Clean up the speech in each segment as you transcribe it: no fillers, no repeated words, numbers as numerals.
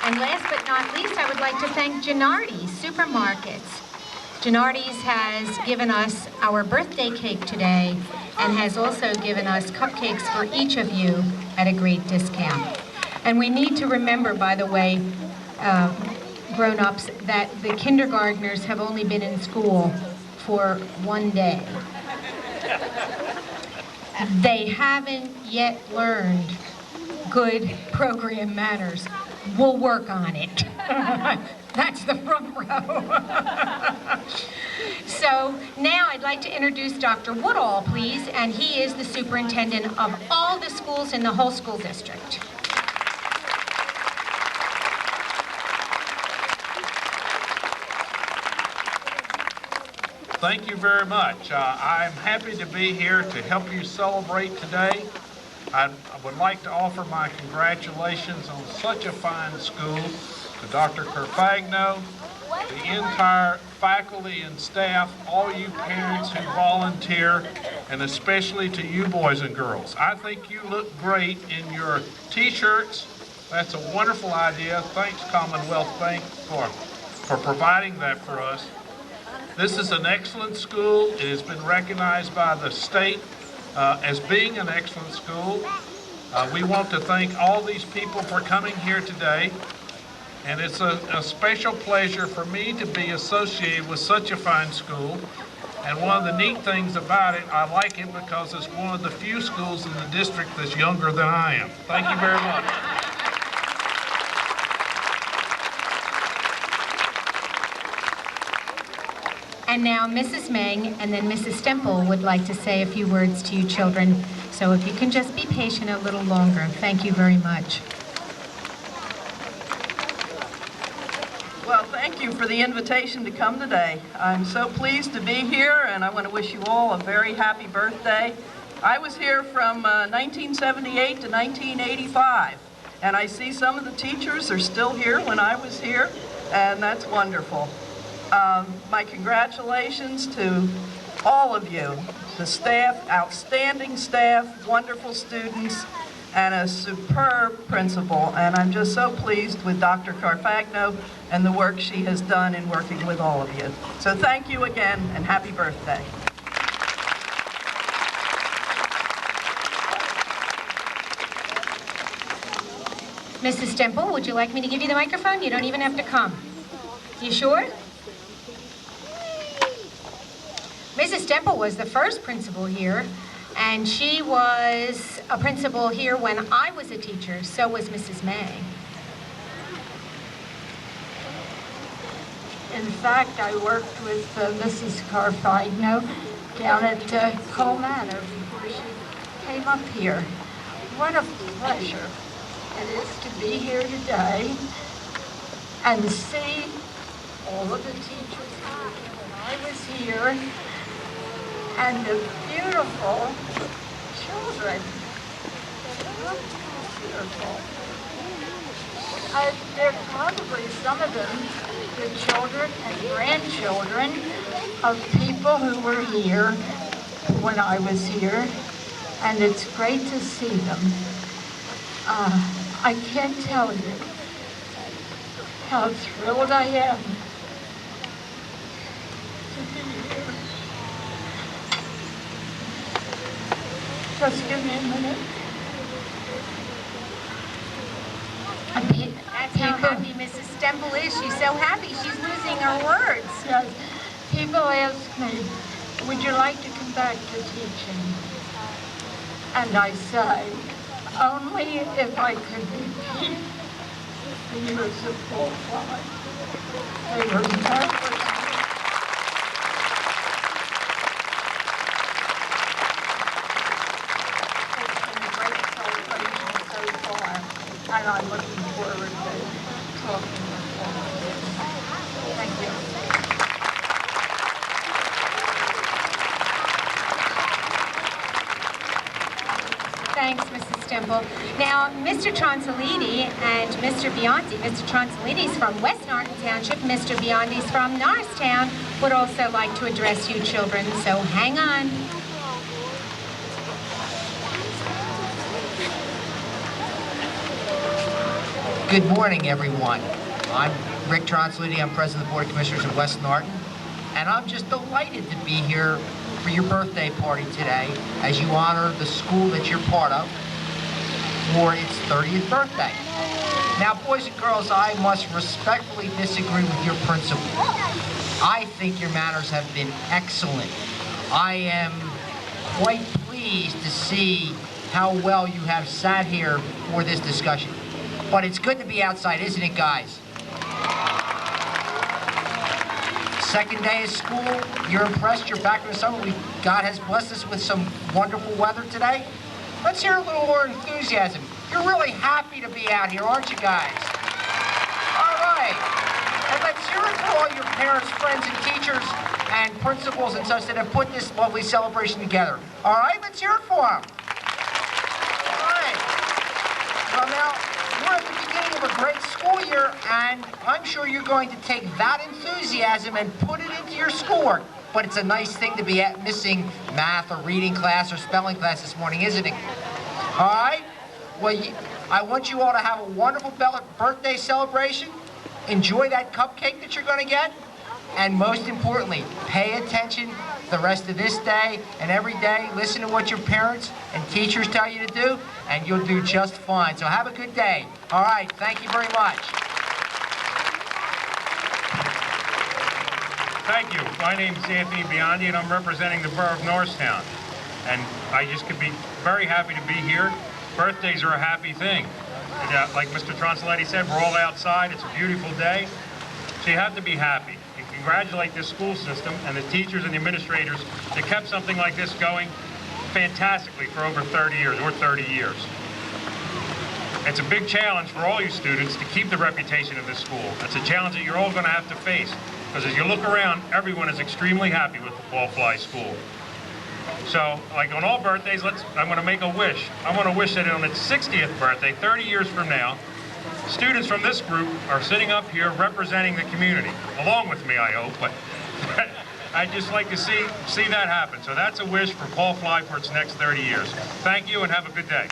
And last but not least, I would like to thank Gennardi's Supermarkets. Gennardi's has given us our birthday cake today and has also given us cupcakes for each of you at a great discount. And we need to remember, by the way, grown-ups, that the kindergartners have only been in school for one day. They haven't yet learned good program manners. We'll work on it. That's the front row. So now I'd like to introduce Dr. Woodall, please, and he is the superintendent of all the schools in the whole school district. Thank you very much. I'm happy to be here to help you celebrate today. I would like to offer my congratulations on such a fine school to Dr. Carfagno, the entire faculty and staff, all you parents who volunteer, and especially to you boys and girls. I think you look great in your t-shirts. That's a wonderful idea. Thanks, Commonwealth Bank, for providing that for us. This is an excellent school. It has been recognized by the state as being an excellent school. We want to thank all these people for coming here today. And it's a special pleasure for me to be associated with such a fine school. And one of the neat things about it, I like it because it's one of the few schools in the district that's younger than I am. Thank you very much. And now Mrs. Meng and then Mrs. Stemple would like to say a few words to you children. So if you can just be patient a little longer. Thank you very much. Well, thank you for the invitation to come today. I'm so pleased to be here, and I want to wish you all a very happy birthday. I was here from 1978 to 1985, and I see some of the teachers are still here when I was here, and that's wonderful. My congratulations to all of you, the staff, outstanding staff, wonderful students, and a superb principal. And I'm just so pleased with Dr. Carfagno and the work she has done in working with all of you. So thank you again, and happy birthday. Mrs. Stemple, would you like me to give you the microphone? You don't even have to come. You sure? Mrs. Stemple was the first principal here, and she was a principal here when I was a teacher. So was Mrs. May. In fact, I worked with Mrs. Carfagno down at Cole Manor before she came up here. What a pleasure it is to be here today and see all of the teachers when I was here, and the beautiful children. Beautiful. They're probably some of them the children and grandchildren of people who were here when I was here, and it's great to see them. I can't tell you how thrilled I am to be here. Just give me a minute. That's how happy Mrs. Stemple is. She's so happy she's losing her words. Yes. People ask me, would you like to come back to teaching? And I say, only if I could repeat the years of full time. They were marvelous. And I'm looking forward to talking with all of you. Thank you. Thanks, Mrs. Stemple. Now, Mr. Tronsolini and Mr. Biondi, Mr. Tronsolini's from West Norton Township, Mr. Biondi's from Norristown, would also like to address you children, so hang on. Good morning, everyone. I'm Rick Tronsoliti. I'm President of the Board of Commissioners of West Norton, and I'm just delighted to be here for your birthday party today as you honor the school that you're part of for its 30th birthday. Now, boys and girls, I must respectfully disagree with your principal. I think your manners have been excellent. I am quite pleased to see how well you have sat here for this discussion. But it's good to be outside, isn't it, guys? Second day of school, you're impressed, you're back in the summer. God has blessed us with some wonderful weather today. Let's hear a little more enthusiasm. You're really happy to be out here, aren't you guys? All right. And let's hear it for all your parents, friends, and teachers, and principals and such that have put this lovely celebration together. All right, let's hear it for them. All right. Well, now, we're at the beginning of a great school year, and I'm sure you're going to take that enthusiasm and put it into your schoolwork. But it's a nice thing to be missing math or reading class or spelling class this morning, isn't it? All right? Well, I want you all to have a wonderful birthday celebration. Enjoy that cupcake that you're going to get. And most importantly, pay attention the rest of this day and every day. Listen to what your parents and teachers tell you to do, and you'll do just fine. So have a good day. All right, thank you very much. Thank you. My name is Anthony Biondi, and I'm representing the Borough of Norristown. And I just could be very happy to be here. Birthdays are a happy thing. And, like Mr. Tronsoliti said, we're all outside. It's a beautiful day. So you have to be happy. And congratulate this school system and the teachers and the administrators that kept something like this going fantastically for over 30 years, or 30 years. It's a big challenge for all you students to keep the reputation of this school. It's a challenge that you're all going to have to face. Because as you look around, everyone is extremely happy with the Paul Fly School. So, like on all birthdays, I'm going to make a wish. I want to wish that on its 60th birthday, 30 years from now, students from this group are sitting up here representing the community, along with me, I hope. But I'd just like to see that happen. So that's a wish for Paul Fly for its next 30 years. Thank you and have a good day.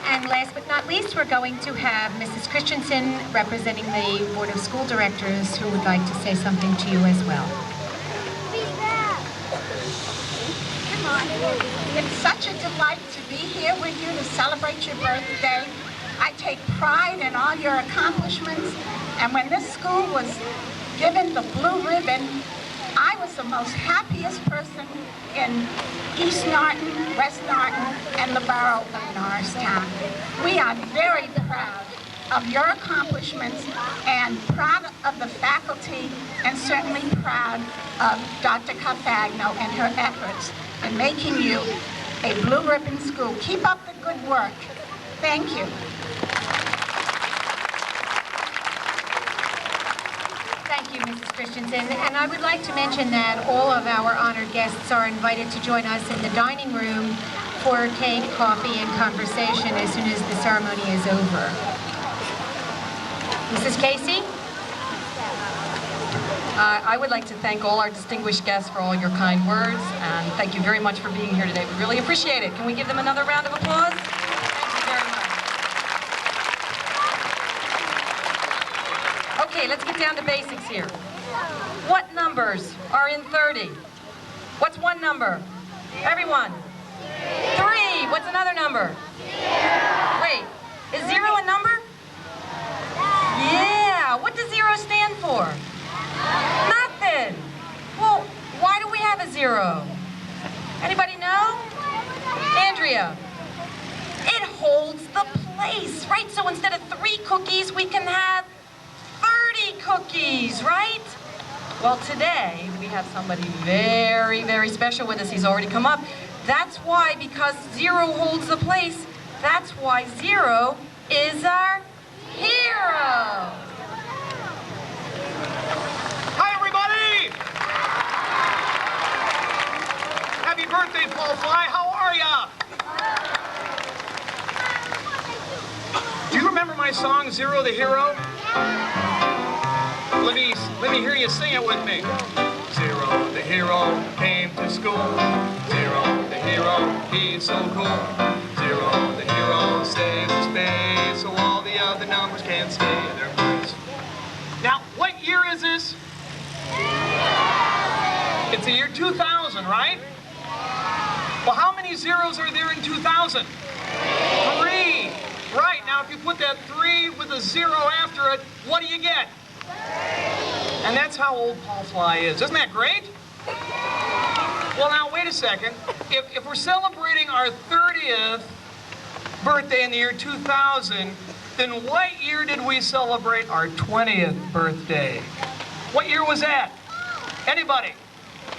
And last but not least, we're going to have Mrs. Christensen representing the Board of School Directors who would like to say something to you as well. Good morning. It's such a delight to be here with you to celebrate your birthday. I take pride in all your accomplishments, and when this school was given the blue ribbon, I was the most happiest person in East Norton, West Norton, and the borough of Norristown. We are very proud of your accomplishments and proud of the faculty, and certainly proud of Dr. Carfagno and her efforts in making you a blue ribbon school. Keep up the good work. Thank you. Thank you, Mrs. Christensen. And I would like to mention that all of our honored guests are invited to join us in the dining room for cake, coffee, and conversation as soon as the ceremony is over. Mrs. Casey? I would like to thank all our distinguished guests for all your kind words, and thank you very much for being here today. We really appreciate it. Can we give them another round of applause? Thank you very much. Okay, let's get down to basics here. What numbers are in 30? What's one number? Everyone. 3. What's another number? 0. Wait, is 0 a number? Yeah. What does 0 stand for? Nothing. Well, why do we have a 0? Anybody know? Andrea. It holds the place, right? So instead of 3 cookies, we can have 30 cookies, right? Well, today we have somebody very, very special with us. He's already come up. That's why, because 0 holds the place, that's why 0 is our hero. Hi, everybody! Happy birthday, Paul Fly. How are ya? Do you remember my song, Zero the Hero? Let me hear you sing it with me. Zero the hero came to school. Zero the hero, he's so cool. Zero, the hero stays in space, so all the other numbers can't stay in their place. Now, what year is this? It's the year 2000, right? Well, how many zeros are there in 2000? 3. Right, now if you put that 3 with a 0 after it, what do you get? And that's how old Paul Fly is. Isn't that great? Well, now, wait a second. If we're celebrating our 30th birthday in the year 2000, then what year did we celebrate our 20th birthday? What year was that? Anybody?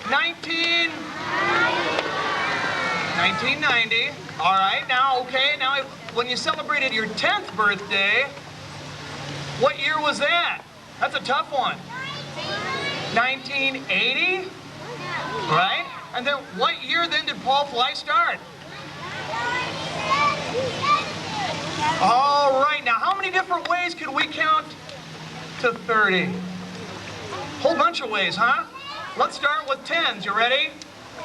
1990. All right, now, okay, now when you celebrated your 10th birthday, what year was that? That's a tough one. 1980? Right? And then what year then did Paul Fly start? All right, now how many different ways could we count to 30? Whole bunch of ways, huh? Let's start with 10s. You ready?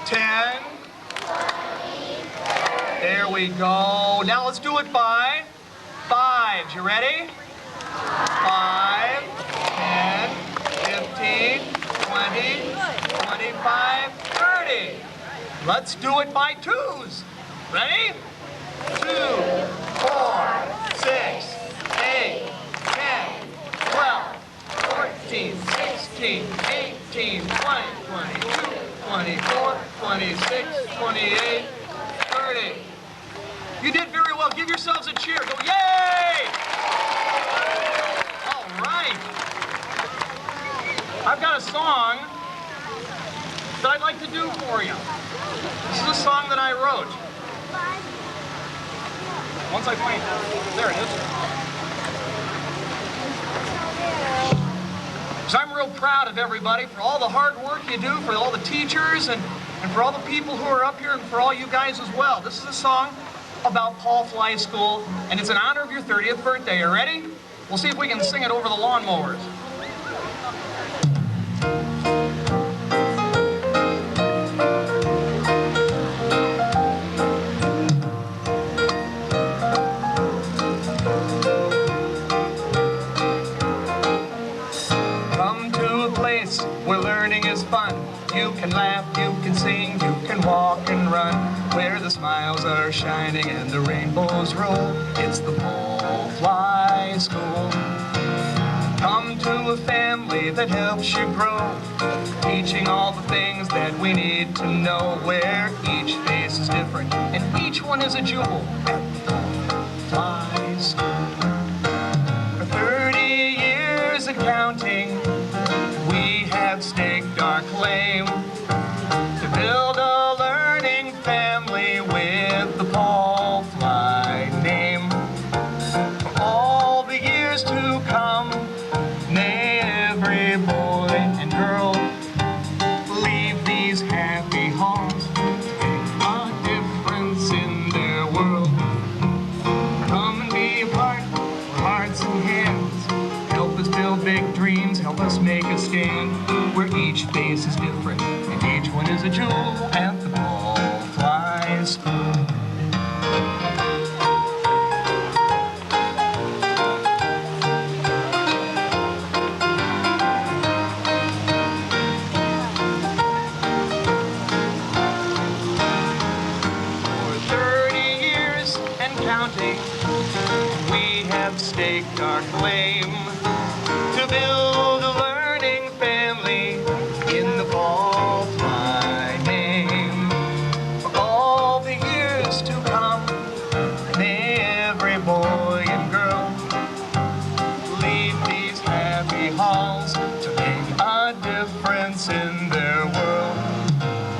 10. There we go. Now let's do it by 5s. You ready? 5, 10, 15, 20, 25, 30. Let's do it by 2s. Ready? 2, 4, 6, 8, 10, 12, 14, 16, 18, 20, 22, 24, 26, 28, 30. You did very well. Give yourselves a cheer. Go, yay! All right. I've got a song that I'd like to do for you. This is a song that I wrote. Once I find it. There it is. So I'm real proud of everybody for all the hard work you do, for all the teachers, and for all the people who are up here, and for all you guys as well. This is a song about Paul Fly School, and it's in honor of your 30th birthday. You ready? We'll see if we can sing it over the lawnmowers. Where learning is fun. You can laugh, you can sing, you can walk and run. Where the smiles are shining and the rainbows roll. It's the Paul Fly School. Come to a family that helps you grow, teaching all the things that we need to know. Where each face is different and each one is a jewel at the Paul Fly School. For 30 years and counting, we have staked our claim to build a learning family with the Paul Fly name. For all the years to come, may every boy and girl leave these happy homes, make a difference in their world. Come and be a part of hearts and hands. Help us build big dreams, help us make a stand, where each face is different and each one is a jewel at the Paul Fly School. For 30 years and counting, we have staked our claim to build a learning family in the Paul Fly name. For all the years to come, may every boy and girl leave these happy halls to make a difference in their world.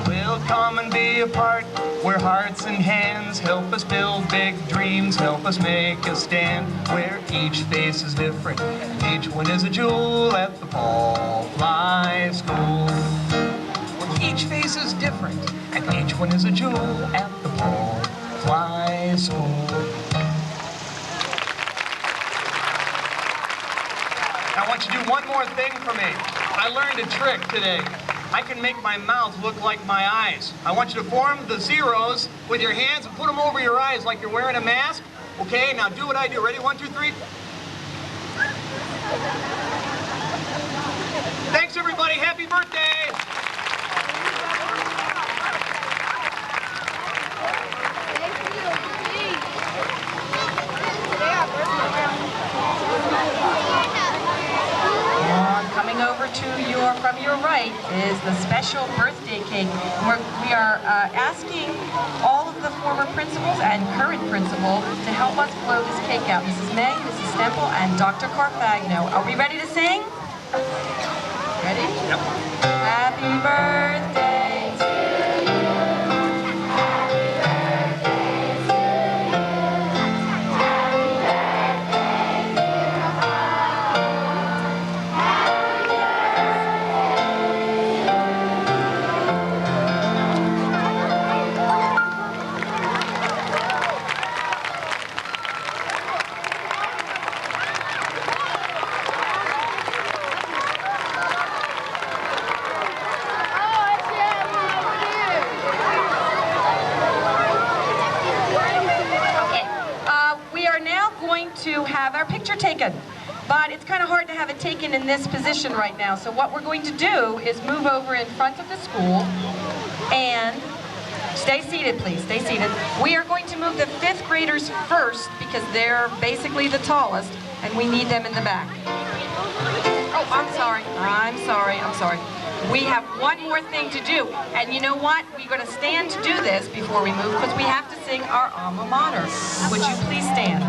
We'll come and be a part where hearts and hands help us build big dreams, help us make a stand, where each face is different and each one is a jewel at the Paul Fly School. Where each face is different and each one is a jewel at the Paul Fly School. Now I want you to do one more thing for me. I learned a trick today. I can make my mouth look like my eyes. I want you to form the zeros with your hands and put them over your eyes like you're wearing a mask. Okay, now do what I do. Ready? 1, 2, 3. Thanks, everybody. Happy birthday. Coming over to from your right is the special birthday cake. We are asking all of the former principals and current principal to help us blow this cake out. Mrs. May, Mrs. Stemple, and Dr. Carfagno. Are we ready to sing? Ready? Yep. Happy birthday to you. Happy birthday to you. Happy birthday, dear Happy to have our picture taken, but it's kind of hard to have it taken in this position right now. So what we're going to do is move over in front of the school and stay seated, please, stay seated. We are going to move the 5th graders first because they're basically the tallest and we need them in the back. Oh, I'm sorry. We have one more thing to do, and you know what? We're going to stand to do this before we move because we have to sing our alma mater. Would you please stand?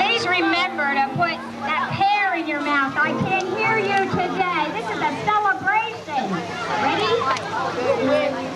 Please remember to put that pear in your mouth. I can't hear you today. This is a celebration. Ready?